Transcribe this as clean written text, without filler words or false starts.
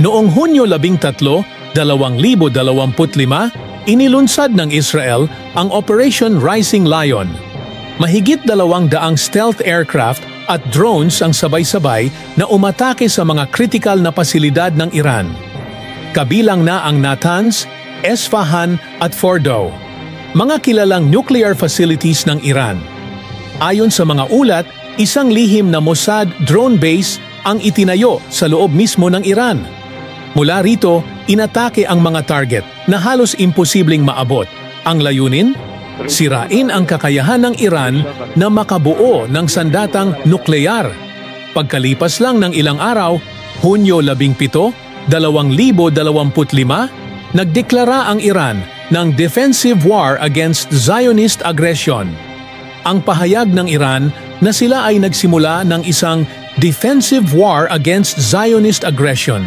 Noong Hunyo 13, 2025, inilunsad ng Israel ang Operation Rising Lion. Mahigit 200 stealth aircraft at drones ang sabay-sabay na umatake sa mga kritikal na pasilidad ng Iran. Kabilang na ang Natanz, Esfahan at Fordow, mga kilalang nuclear facilities ng Iran. Ayon sa mga ulat, isang lihim na Mossad drone base ang itinayo sa loob mismo ng Iran. Mula rito, inatake ang mga target na halos imposibleng maabot. Ang layunin? Sirain ang kakayahan ng Iran na makabuo ng sandatang nuklear. Pagkalipas lang ng ilang araw, Hunyo 17, 2025, nagdeklara ang Iran ng defensive war against Zionist aggression. Ang pahayag ng Iran na sila ay nagsimula ng isang defensive war against Zionist aggression